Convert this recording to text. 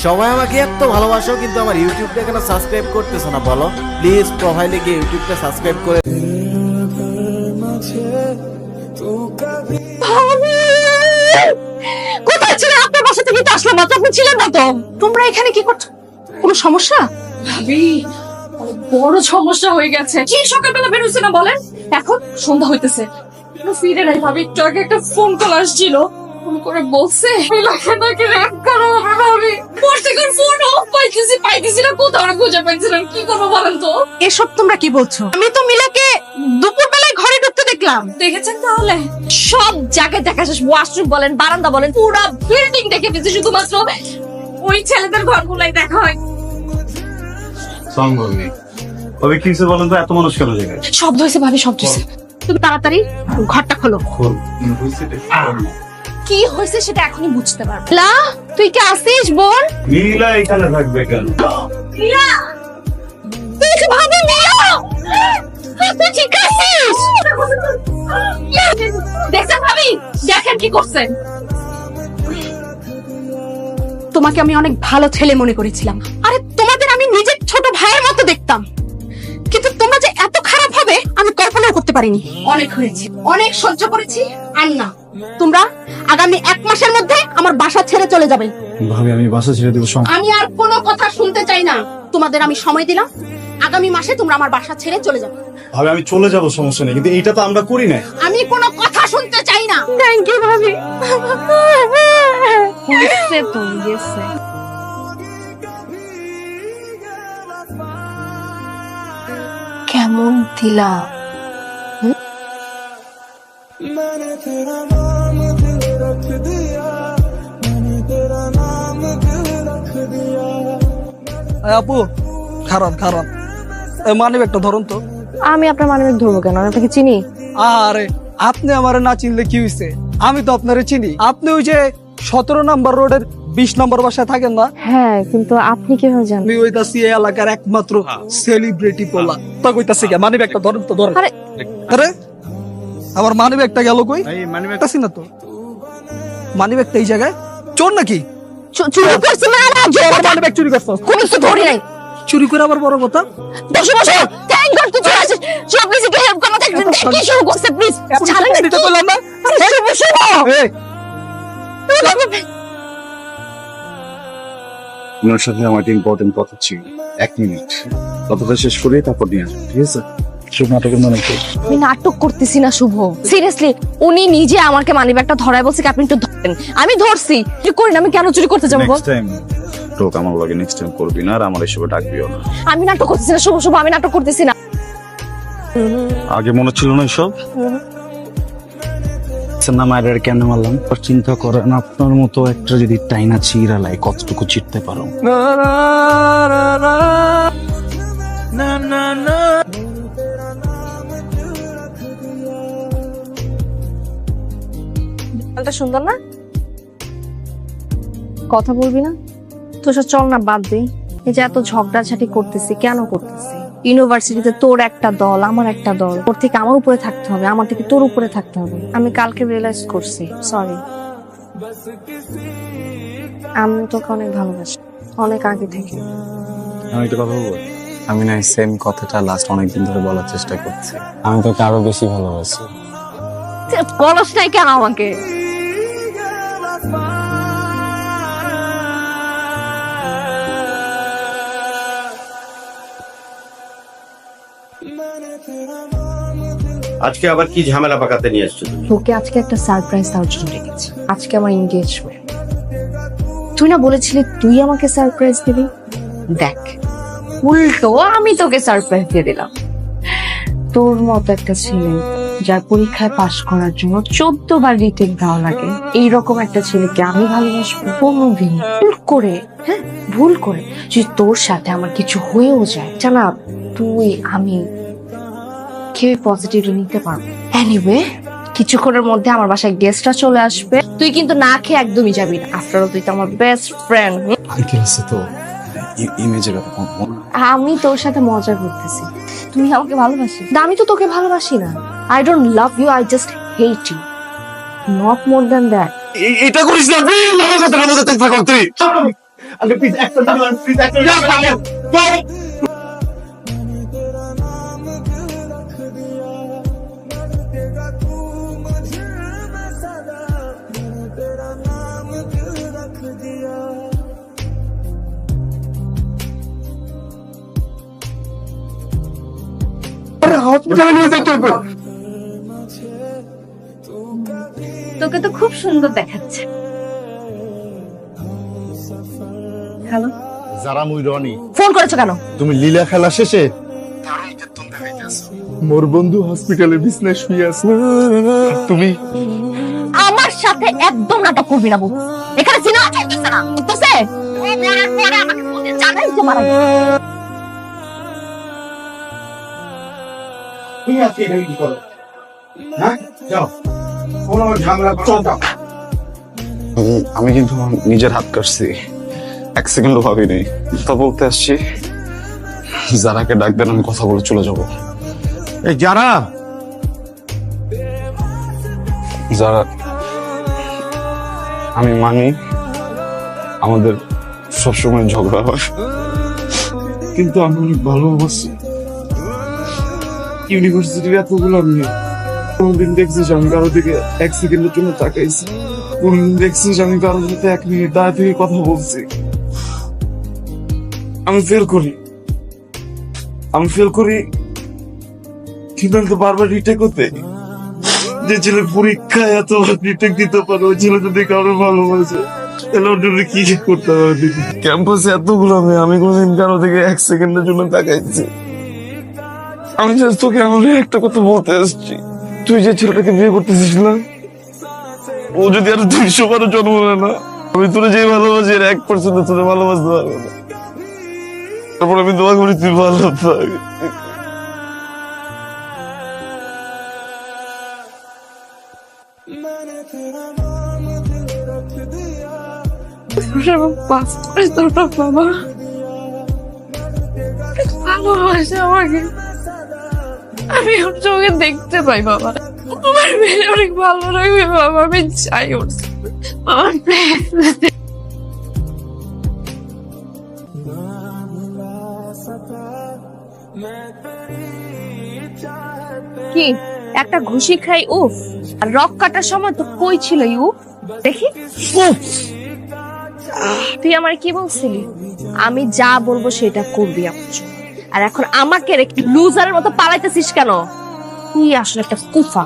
সবাই আমাকে এত ভালোবাসো কিন্তু আমার ইউটিউবটা কেন সাবস্ক্রাইব করতেছো না বলো? প্লিজ প্রোফাইলে গিয়ে ইউটিউবটা সাবস্ক্রাইব করে। কোথায় ছিলেন? আপনার বাসা থেকে তো আসলাম মাত্র, আপনি ছিলেন না তো। তোমরা এখানে কি করছো? কোনো সমস্যা? ভাবি বড় সমস্যা হয়ে গেছে। কি সকালবেলা বের হইছে না বলেন? এখন সন্ধ্যা হইতেছে ফিরে নাই। ভাবি একটু আগে একটা ফোন কল আসছিল, ফোন করে বলছে মিলাকে নাকি রেপ করা হবে। ভাবি পর থেকে ফোন অফ পাইতেছি না, কোথাও না খুঁজে পাইছিলাম। কি করবো বলেন তো? এসব তোমরা কি বলছো? আমি তো মিলাকে দুপুর বেলায় ঘরে ঢুকতে দেখলাম। দেখেছেন তাহলে? সব জায়গায় দেখা শেষ, ওয়াশরুম বলেন, বারান্দা বলেন, পুরো বিল্ডিং দেখে ফেলছে, শুধুমাত্র ওই ছেলেদের ঘরগুলাই দেখা হয়। তবে কি হয়েছে বলেন তো, এত মানুষ কেন জায়গায়? শব্দ হয়েছে ভাবি, শব্দ হয়েছে। তুমি তাড়াতাড়ি ঘরটা খোলো। কি হয়েছে সেটা এখনই বুঝতে পারবো। লা, তুই কি আসিস বোন? নীলা এখানে থাকবে কেন? মিলা, তুই কি ভাবি? মিলা, তুই ঠিক আছিস? দেখছেন ভাবি, দেখেন কি করছেন। তোমাকে আমি অনেক ভালো ছেলে মনে করেছিলাম। আরে তোমাদের আমি নিজের ছোট ভাইয়ের মতো দেখতাম, কিন্তু তোমরা যে এত খারাপ হবে আমি কল্পনাও করতে পারিনি। অনেক হয়েছে, অনেক সহ্য করেছি। আর না, তোমরা আগামী 1 মাসের মধ্যে আমার বাসা ছেড়ে চলে যাবে। ভাবি আমি বাসা ছেড়ে দেবো। আমি আর কোনো কথা শুনতে চাই না। তোমাদের আমি সময় দিলাম, আগামী মাসে তোমরা আমার বাসা ছেড়ে চলে যাবে। ভাবি আমি চলে যাবো, সমস্যা নেই, কিন্তু এইটা তো আমরা করি না। আমি কোনো কথা শুনতে চাই না। থ্যাংক ইউ ভাবি। হয়েছে তো, গেছে। কেমন দিলা? আপু খারাপ খারাপ, মানিব একটা ধরুন তো। আমি আপনার মানবিক ধরবো কেন? আমি আপনাকে চিনি। আরে আপনি আমারে না চিনলে কি হয়েছে? আমি তো আপনারে চিনি। আপনি ওই যে 17 নম্বর রোডের 20 নম্বর বাসায় থাকেন না? হ্যাঁ, কিন্তু আপনি কিভাবে জানেন? আমি ওইটাছি এই এলাকার একমাত্র সেলিব্রিটি পোলা। তা কইতাছি কে? মানিব একটা ধরুন তো, ধরেন। আরে আরে আমার মানিব একটা গেল কই? দেখতাছি না তো। মানিব একটা এই জায়গায় চোর নাকি? চুরি করছি না? মানিব চুরি করছ? কোনো কিছু ধরি নাই। চুরি করে আবার বড় কথা। বসো বসো, থ্যাংক গড তুই চলে আসিস। সব নিজেকে হেল্প করো। দেখি শুরু করছে, প্লিজ ছাড়েন না। এটা বললাম না। বসো। এই আপনার সাথে আমার একটা ইম্পর্টেন্ট কথা ছিল। 1 মিনিট, কথাটা শেষ করে তারপর নিয়ে আসবো, ঠিক আছে? শুভ নাটকের মানে কি? আমি নাটক করতেছি না শুভ, সিরিয়াসলি। উনি নিজে আমাকে মানিব্যাগটা ধরায় বলছে কি আপনি একটু ধরেন। আমি ধরছি। কি করি না? আমি কেন চুরি করতে যাবো বল? নেক্সট টাইম টোক আমার লগে নেক্সট টাইম করবি না, আর আমার এসবে ডাকবিও না। আমি নাটক করতেছি না শুভ, শুভ আমি নাটক করতেছি না। আগে মনে ছিল না এসব? না মায়ের কেন মারলাম? চিন্তা করেন, আপনার মতো একটা যদি টাইনা চিরালাই কতটুকু চিরতে পারো। গানটা সুন্দর না? কথা বলবি না? তো সব চল না, বাদ দে। এই যে এত ঝগড়াঝাটি করতেছি, কেন করতেছি? ইউনিভার্সিটিতে তোর একটা দল, আমার একটা দল। তোর থেকে আমার উপরে থাকতে হবে, আমার থেকে তোর উপরে থাকতে হবে। আমি কালকে রিয়েলাইজ করছি, সরি। আমি তোকে অনেক ভালোবাসি, অনেক আগে থেকে। আমি একটা কথা বলবো? আমি না সেম কথাটা লাস্ট অনেকদিন ধরে বলার চেষ্টা করছি। আমি তোকে আরো বেশি ভালোবাসি। বলস নাই কেন আমাকে? আজকে আবার কি ঝামেলা পাকাতে নিয়ে এসছো তুমি? তোকে আজকে একটা সারপ্রাইজ দেওয়ার জন্য রেখেছি। আজকে আমার এনগেজমেন্ট। তুই না বলেছিলি তুই আমাকে সারপ্রাইজ দিবি? দেখ, উল্টো আমি তোকে সারপ্রাইজ দিয়ে দিলাম। তোর মতো একটা ছেলে যার পরীক্ষায় পাশ করার জন্য 14 বার রিটেক দেওয়া লাগে, এইরকম একটা ছেলেকে আমি ভালোবাসবো কোনোদিন? ভুল করে, হ্যাঁ ভুল করে যদি তোর সাথে আমার কিছু হয়েও যায়, জানা তুই আমি কেউ পজিটিভলি নিতে পারবো। এনিওয়ে, কিছুক্ষণের মধ্যে আমার বাসায় গেস্টরা চলে আসবে। তুই কিন্তু না খেয়ে একদমই যাবি না। আফটার অল তুই তো আমার বেস্ট ফ্রেন্ড। আঙ্কেল আছে তো, ইমেজের আমি তোর সাথে মজা করতেছি। তুই আমাকে ভালোবাসিস? আমি তো তোকে ভালোবাসি না। I don't love you, I just hate you, not more than that. এটা করিস না, আঙ্কেল প্লিজ একটা মিনিট প্লিজ একটা মিনিট হসপিটালে নিয়ে যেতে হবে। তোকে তো খুব সুন্দর দেখাচ্ছে। হ্যালো, যারা মুই রনি, ফোন করেছো কেন? তুমি লীলা খেলা শেষে মোর বন্ধু হসপিটালে বিছনায় শুয়ে আছে, আর তুমি আমার সাথে একদম নাটক করবি না, বাবু। এখানে সিনেমা চলতেছে না, বুঝতেছে? ও মরার পরে আমাকে বলতে জানাই যে মারা গেছে। তুমি আজকে এখানে কি করো? হ্যাঁ, যাও কোনো ঝামেলা করো না। আমি কিন্তু আমার নিজের হাত কাটছি, এক সেকেন্ডও ভাবিনি। তা বলতে আসছি, যারাকে ডাক দেন, আমি কথা বলে চলে যাব। এই যারা যারা, আমি মানি আমাদের সবসময় ঝগড়া হয়, কিন্তু আমি অনেক ভালোবাসি। ইউনিভার্সিটির এতগুলো মেয়ে, কোনদিন দেখছিস আমি কারো দিকে এক সেকেন্ডের জন্য তাকাইছি? কোনদিন দেখছিস আমি কারোর সাথে এক মিনিট দাঁড়িয়ে থেকে কথা বলছি? আমি ফেল করি, কিন্তু আমি তো বারবার রিটেক হতে। যে ছেলে পরীক্ষায় এত রিটেক দিতে পারে, ওই ছেলে যদি কারো ভালোবাসে তাহলে ওর জন্য কি করতে হবে? ক্যাম্পাসে এতগুলো মেয়ে, আমি কোনদিন কারো থেকে এক সেকেন্ডের জন্য তাকাইছি? আমি জাস্ট তোকে আমার একটা কথা বলতে আসছি, তুই যে ছেলেটাকে বিয়ে করতেছিস না, ও যদি আর 200 বারো জন্ম নেয় না, আমি তোর যে ভালোবাসি 1% তোরে ভালোবাসতে পারবো না। তারপর আমি দোয়া করি তুই ভালো থাক। বাবা ভালোবাসে আমাকে, আমি ওর চোখে দেখতে পাই। বাবা তোমার মেয়ে অনেক ভালো লাগবে বাবা, আমি চাই ওর বাবা প্লিজ। কি একটা ঘুষি খাই উফ, আর রক কাটার সময় তো কই ছিল উফ? দেখি তুই আমার কি বলছিলি? আমি যা বলবো সেটা করবি আমার জন্য। আর এখন আমাকে রেখে লুজারের মতো পালাইতেছিস কেন? তুই আসলে একটা কুফা।